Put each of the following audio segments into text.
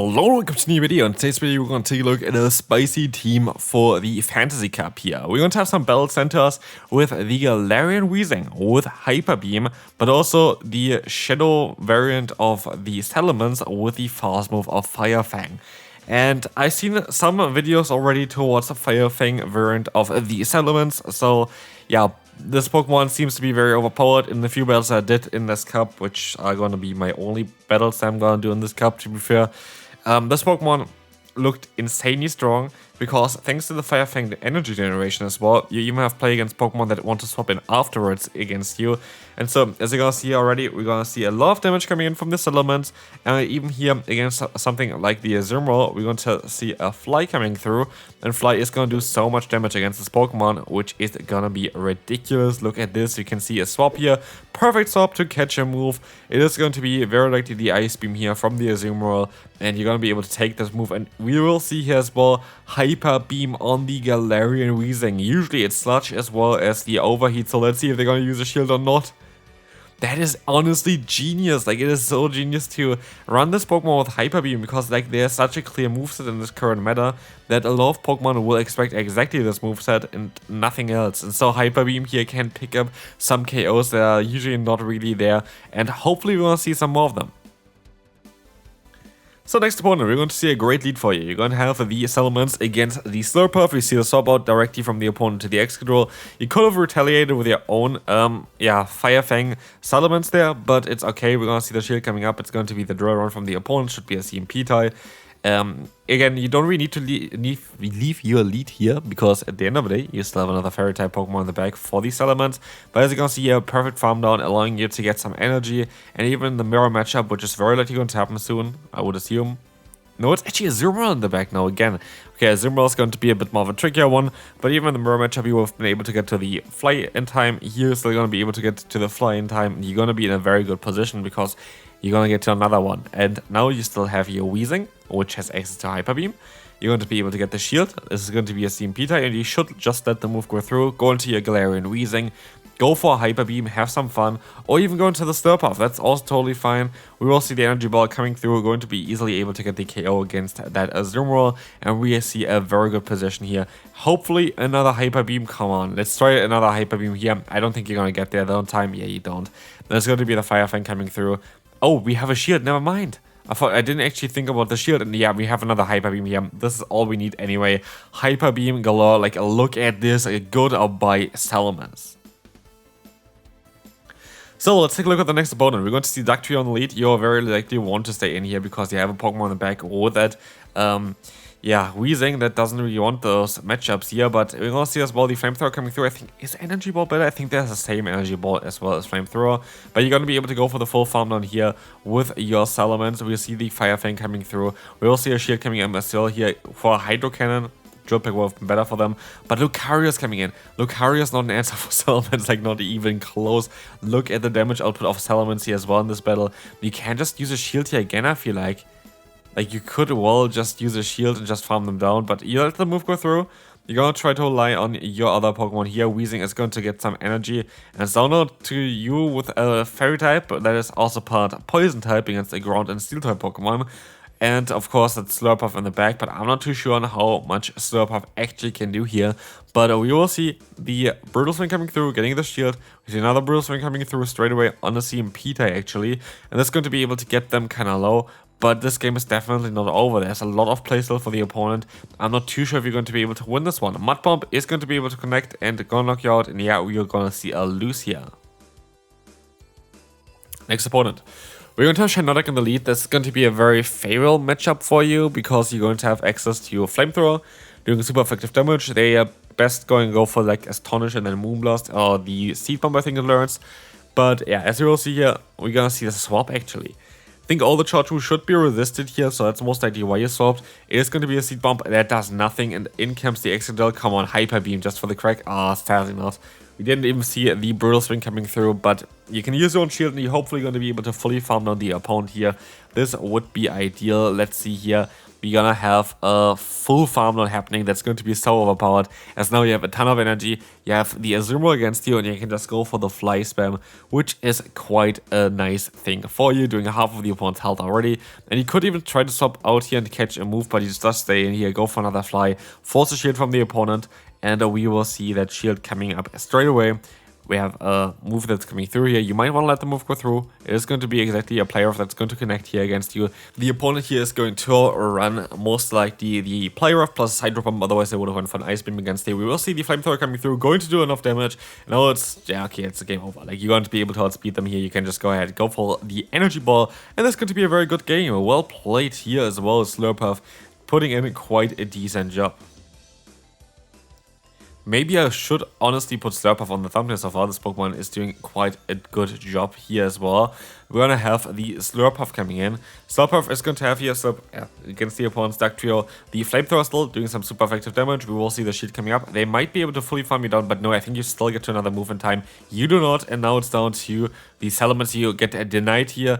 Hello, welcome to a new video. In today's video, we're going to take a look at a spicy team for the Fantasy Cup here. We're going to have some battle centers with the Galarian Weezing with Hyper Beam, but also the Shadow variant of the Settlements with the fast move of Fire Fang. And I've seen some videos already towards the Fire Fang variant of the Settlements, so yeah, this Pokemon seems to be very overpowered in the few battles I did in this cup, which are going to be my only battles I'm going to do in this cup, to be fair. This Pokemon looked insanely strong because thanks to the Fire Fang the energy generation as well, you even have play against Pokemon that want to swap in afterwards against you. And so, as you're going to see already, we're going to see a lot of damage coming in from this element. And even here against something like the Azumarill, we're going to see a Fly coming through. And Fly is going to do so much damage against this Pokemon, which is going to be ridiculous. Look at this, you can see a swap here. Perfect swap to catch a move. It is going to be very likely the Ice Beam here from the Azumarill. And you're going to be able to take this move. And we will see here as well Hyper Beam on the Galarian Weezing. Usually it's Sludge as well as the Overheat. So let's see if they're going to use a shield or not. That is honestly genius. Like, it is so genius to run this Pokemon with Hyper Beam because like there's such a clear moveset in this current meta that a lot of Pokemon will expect exactly this moveset and nothing else. And so Hyper Beam here can pick up some KOs that are usually not really there, and hopefully we're going to see some more of them. So next opponent, we're going to see a great lead for you. You're going to have the Settlements against the Slurpuff. We see the swap out directly from the opponent to the Excadrill. You could have retaliated with your own, Fire Fang Settlements there, but it's okay. We're going to see the shield coming up. It's going to be the drill run from the opponent. Should be a CMP tie. Again, you don't really need to leave your lead here because at the end of the day, you still have another Fairy type Pokemon in the back for these elements. But as you can see here, perfect farm down, allowing you to get some energy, and even the mirror matchup, which is very likely going to happen soon, I would assume. No, it's actually a Azumarill in the back now again. Okay, Azumarill is going to be a bit more of a trickier one, but even in the mirror matchup, you have been able to get to the fly in time. You're still going to be able to get to the fly in time. You're going to be in a very good position because you're going to get to another one. And now you still have your Weezing, which has access to Hyper Beam. You're going to be able to get the shield. This is going to be a CMP tie, and you should just let the move go through. Go into your Galarian Weezing, go for a Hyper Beam, have some fun, or even go into the Slurpuff. That's also totally fine. We will see the Energy Ball coming through. We're going to be easily able to get the KO against that Azumarill, and we see a very good position here. Hopefully another Hyper Beam. Come on, let's try another Hyper Beam here. I don't think you're going to get there though in time. Yeah, you don't. There's going to be the Fire Fang coming through. Oh, we have a shield. Never mind. I didn't actually think about the shield, and yeah, we have another Hyper Beam here. This is all we need anyway. Hyper Beam galore. Like, look at this. A good up by Settlements. So let's take a look at the next opponent. We're going to see Thackery on the lead. You'll very likely want to stay in here because you have a Pokemon in the back with that. Weezing that doesn't really want those matchups here, but we're going to see as well the Flamethrower coming through. I think, is Energy Ball better? I think there's the same Energy Ball as well as Flamethrower, but you're going to be able to go for the full farm down here with your Settlements. We'll see the Fire Fang coming through. We will see a shield coming in as well here for a Hydro Cannon. Drill Peck would have been better for them, but Lucario's coming in. Lucario's not an answer for Settlements, like not even close. Look at the damage output of Settlements here as well in this battle. You can just use a shield here again, I feel like. Like, you could well just use a shield and just farm them down, but you let the move go through. You're going to try to rely on your other Pokemon here. Weezing is going to get some energy, and it's down to you with a Fairy type that is also part Poison type against a Ground and Steel type Pokemon. And of course that's Slurpuff in the back, but I'm not too sure on how much Slurpuff actually can do here. But we will see the Brutal Swing coming through, getting the shield. We see another Brutal Swing coming through straight away on the CMP tie actually. And that's going to be able to get them kind of low. But this game is definitely not over. There's a lot of play still for the opponent. I'm not too sure if you're going to be able to win this one. Mud Bomb is going to be able to connect and gonna knock you out. And yeah, we're going to see a lose here. Next opponent. We're going to have Shiinotic in the lead. This is going to be a very favorable matchup for you because you're going to have access to your Flamethrower, doing super effective damage. They are best going to go for like Astonish and then Moonblast or the Seed Bomb, I think it learns. But yeah, as you will see here, we're going to see the swap actually. I think all the charge moves should be resisted here, so that's most likely why you swapped. It is going to be a Seed Bomb that does nothing, and in comes the Excadrill. Come on, Hyper Beam just for the crack. Sadly not. We didn't even see the Brutal Swing coming through, but you can use your own shield, and you're hopefully going to be able to fully farm down the opponent here. This would be ideal. Let's see here. we're gonna have a full farm down happening that's going to be so overpowered, as now you have a ton of energy, you have the Azumarill against you, and you can just go for the fly spam, which is quite a nice thing for you, doing half of the opponent's health already. And you could even try to swap out here and catch a move, but you just stay in here, go for another fly, force a shield from the opponent, and we will see that shield coming up straight away. We have a move that's coming through here. You might want to let the move go through. It is going to be exactly a player that's going to connect here against you. The opponent here is going to run most likely the player off plus Hydro Pump, otherwise they would have went for an Ice Beam against you. We will see the Flamethrower coming through, going to do enough damage. Now it's, yeah, okay, it's a game over. Like, you're going to be able to outspeed them here. You can just go ahead, go for the Energy Ball, and that's going to be a very good game. Well played here as well as Slurpuff, putting in quite a decent job. Maybe I should honestly put Slurpuff on the thumbnail so far. This Pokemon is doing quite a good job here as well. We're gonna have the Slurpuff coming in. Slurpuff is going to have here against the opponent's Duck Trio. The Flamethrower still doing some super effective damage. We will see the shield coming up. They might be able to fully farm you down, but no, I think you still get to another move in time. You do not, and now it's down to the Salamence. You get denied here.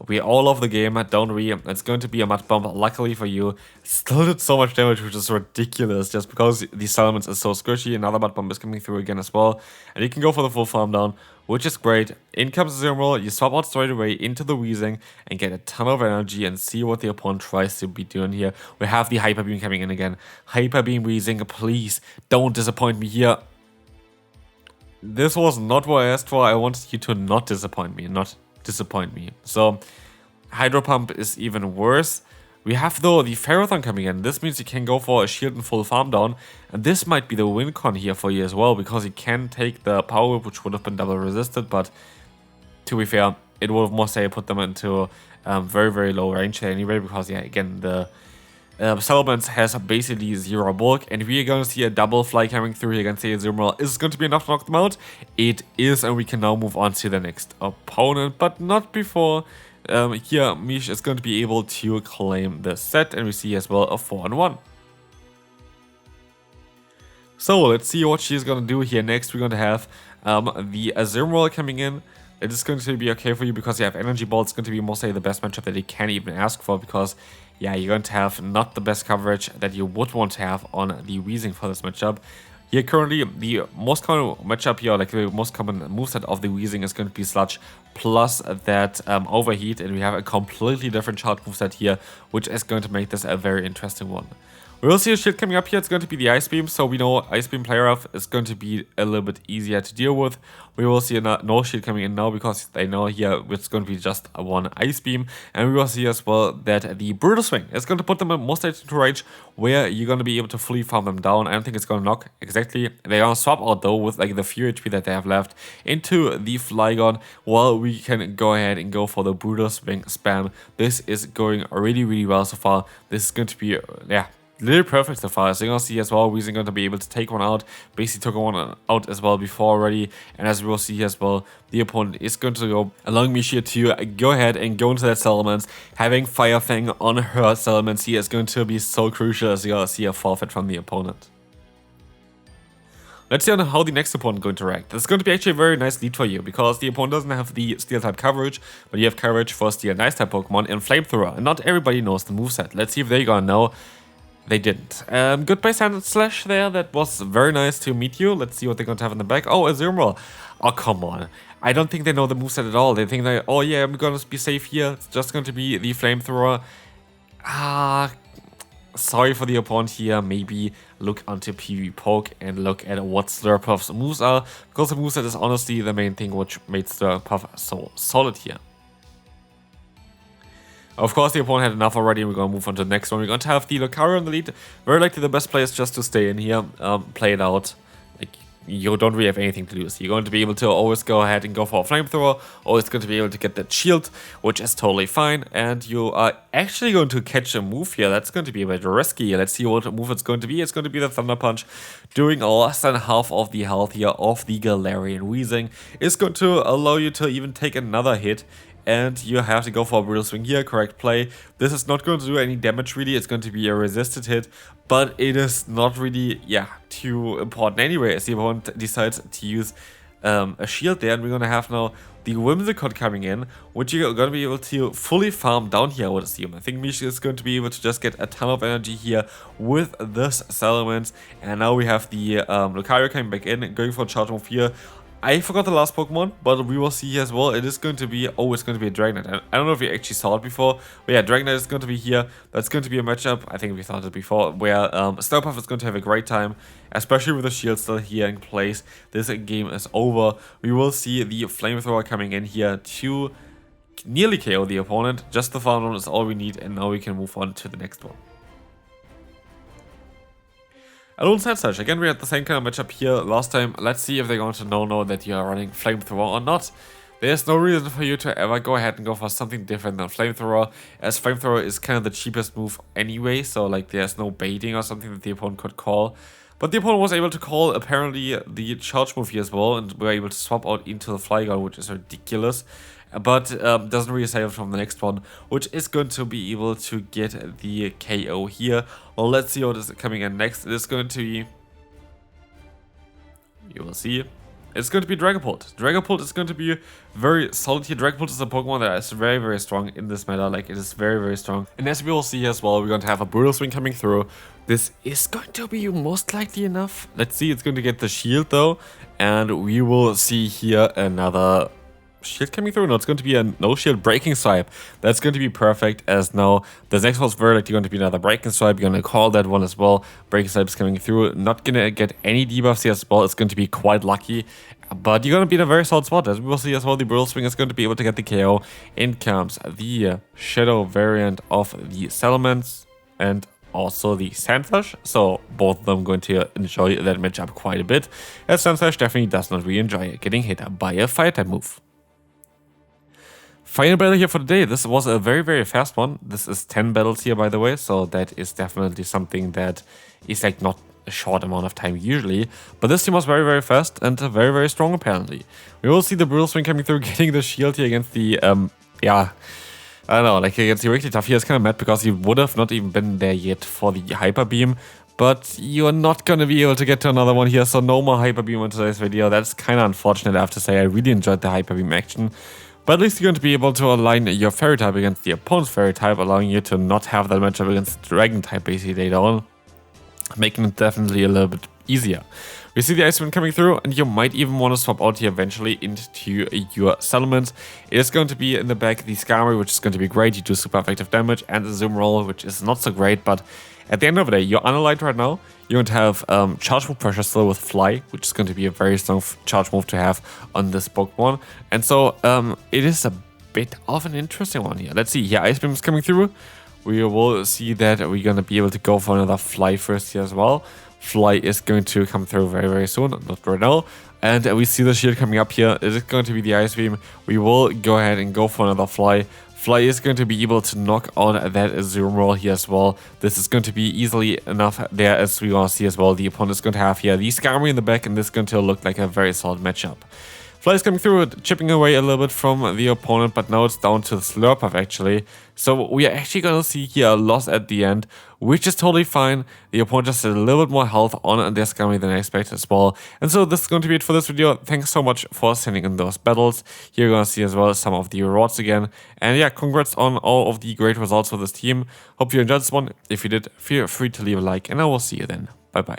We all love the game, don't we? It's going to be a Mud Bomb, luckily for you. Still did so much damage, which is ridiculous, just because the Salamence is so squishy. Another Mud Bomb is coming through again as well. And you can go for the full farm down, which is great. In comes Azumarill, you swap out straight away into the Weezing and get a ton of energy and see what the opponent tries to be doing here. We have the Hyper Beam coming in again. Hyper Beam Weezing, please don't disappoint me here. This was not what I asked for. I wanted you to not disappoint me, So Hydro Pump is even worse. We have though the Ferrothorn coming in. This means you can go for a shield and full farm down, and this might be the win con here for you as well, because you can take the Power Whip, which would have been double resisted, but to be fair, it would have more say put them into very low range anyway, because yeah, again, the Salamence has basically zero bulk, and we are going to see a double fly coming through here against the Azumarill. Is it going to be enough to knock them out? It is, and we can now move on to the next opponent, but not before. Here, Mish is going to be able to claim the set, and we see as well a 4-on-1. So let's see what she's going to do here. Next, we're going to have the Azumarill coming in. It is going to be okay for you because you have Energy Ball. It's going to be mostly the best matchup that you can even ask for, because yeah, you're going to have not the best coverage that you would want to have on the Weezing for this matchup. Here currently, the most common matchup here, like the most common moveset of the Weezing is going to be Sludge plus that Overheat, and we have a completely different chart moveset here, which is going to make this a very interesting one. We will see a shield coming up here. It's going to be the Ice Beam, so we know Ice Beam player off is going to be a little bit easier to deal with. We will see no shield coming in now, because they know here it's going to be just one Ice Beam. And we will see as well that the Brutal Swing is going to put them in most into range where you're going to be able to fully farm them down. I don't think it's going to knock exactly. They're going to swap out though with like the few HP that they have left into the Flygon, while we can go ahead and go for the Brutal Swing spam. This is going really well so far. This is going to be, yeah, literally perfect so far. As you can see as well, Weezing going to be able to take one out. Basically took one out as well before already. And as we will see as well, the opponent is going to go, allowing me here to go ahead and go into that Salamence. Having Fire Fang on her Salamence here is going to be so crucial, as you're going to see a forfeit from the opponent. Let's see how the next opponent is going to react. This is going to be actually a very nice lead for you, because the opponent doesn't have the Steel type coverage, but you have coverage for Steel and Ice type Pokemon and Flamethrower. And not everybody knows the moveset. Let's see if they're going to know. They didn't. Goodbye Sand Slash there. That was very nice to meet you. Let's see what they're going to have in the back. Oh, Azumarill. Oh, come on. I don't think they know the moveset at all. They think that, oh yeah, I'm going to be safe here. It's just going to be the Flamethrower. Sorry for the opponent here. Maybe look onto PV Poke and look at what Slurpuff's moves are, because the moveset is honestly the main thing which made Slurpuff so solid here. Of course, the opponent had enough already. We're going to move on to the next one. We're going to have the Lucario on the lead. Very likely the best place just to stay in here, play it out. Like, you don't really have anything to lose. You're going to be able to always go ahead and go for a Flamethrower, always going to be able to get that shield, which is totally fine. And you are actually going to catch a move here. That's going to be a bit risky. Let's see what move it's going to be. It's going to be the Thunder Punch, doing less than half of the health here of the Galarian Weezing. It's going to allow you to even take another hit, and you have to go for a Brutal Swing here, correct play. This is not going to do any damage really, it's going to be a resisted hit, but it is not really, yeah, too important anyway, as the opponent decides to use a shield there, and we're gonna have now the Whimsicott coming in, which you're gonna be able to fully farm down here, I would assume. I think Misha is going to be able to just get a ton of energy here with this settlement, and now we have the Lucario coming back in, going for a charge move here. I forgot the last Pokemon, but we will see here as well. It is going to be, oh, it's going to be a Dragonite. I don't know if we actually saw it before, but yeah, Dragonite is going to be here. That's going to be a matchup, I think we thought it before, where Slurpuff is going to have a great time, especially with the shield still here in place. This game is over. We will see the Flamethrower coming in here to nearly KO the opponent. Just the farm run is all we need, and now we can move on to the next one. Alone Sandslash, again we had the same kind of matchup here last time. Let's see if they're going to know that you are running Flamethrower or not. There's no reason for you to ever go ahead and go for something different than Flamethrower, as Flamethrower is kind of the cheapest move anyway, so like there's no baiting or something that the opponent could call. But the opponent was able to call apparently the charge move here as well, and were able to swap out into the Flygon, which is ridiculous. But doesn't really save it from the next one, which is going to be able to get the KO here. Well, let's see what is coming in next. It is going to be, you will see, it's going to be Dragapult. Dragapult is going to be very solid here. Dragapult is a Pokemon that is very, very strong in this meta. Like, it is very, very strong. And as we will see as well, we're going to have a Brutal Swing coming through. This is going to be most likely enough. Let's see, it's going to get the shield though. And we will see here another shield coming through. No, it's going to be a no shield breaking swipe. That's going to be perfect, as now the next one's very likely going to be another breaking swipe. You're going to call that one as well. Breaking swipe is coming through. Not going to get any debuffs here as well. It's going to be quite lucky, but you're going to be in a very solid spot. As we will see as well, the Brutal Swing is going to be able to get the KO. In comes the Shadow variant of the Settlements and also the Sandslash, so both of them going to enjoy that matchup quite a bit, as Sandslash definitely does not really enjoy getting hit by a fire type move. Final battle here for the day. This was a very, very fast one. This is 10 battles here, by the way, so that is definitely something that is like not a short amount of time usually. But this team was very, very fast and very, very strong apparently. We will see the Brutal Swing coming through, getting the shield here against the, yeah, I don't know, like against the Wigglytuff here. It's kind of mad because he would have not even been there yet for the Hyper Beam. But you're not going to be able to get to another one here, so no more Hyper Beam in today's video. That's kind of unfortunate, I have to say. I really enjoyed the Hyper Beam action. But at least you're going to be able to align your Fairy type against the opponent's Fairy type, allowing you to not have that matchup against Dragon type basically later on, making it definitely a little bit easier. We see the Ice Wind coming through, and you might even want to swap out here eventually into your Settlement. It is going to be in the back the Skarmory, which is going to be great. You do super effective damage, and the Zoom Roll, which is not so great, but at the end of the day, you're unaligned right now. You're going to have charge move pressure still with Fly, which is going to be a very strong charge move to have on this Pokemon. And so it is a bit of an interesting one here. Let's see, here Ice Beam is coming through. We will see that we're going to be able to go for another Fly first here as well. Fly is going to come through very, very soon, not right now. And we see the shield coming up here. It is going to be the Ice Beam. We will go ahead and go for another Fly. Fly is going to be able to knock on that Zoom Roll here as well. This is going to be easily enough there, as we want to see as well. The opponent is going to have here the Skarmory in the back, and this is going to look like a very solid matchup. Fly is coming through, chipping away a little bit from the opponent, but now it's down to the Slurpuff actually. So we are actually going to see here a loss at the end, which is totally fine. The opponent just had a little bit more health on their Skarmory than I expected as well. And so this is going to be it for this video. Thanks so much for sending in those battles. Here you're going to see as well some of the rewards again. And yeah, congrats on all of the great results for this team. Hope you enjoyed this one. If you did, feel free to leave a like, and I will see you then. Bye bye.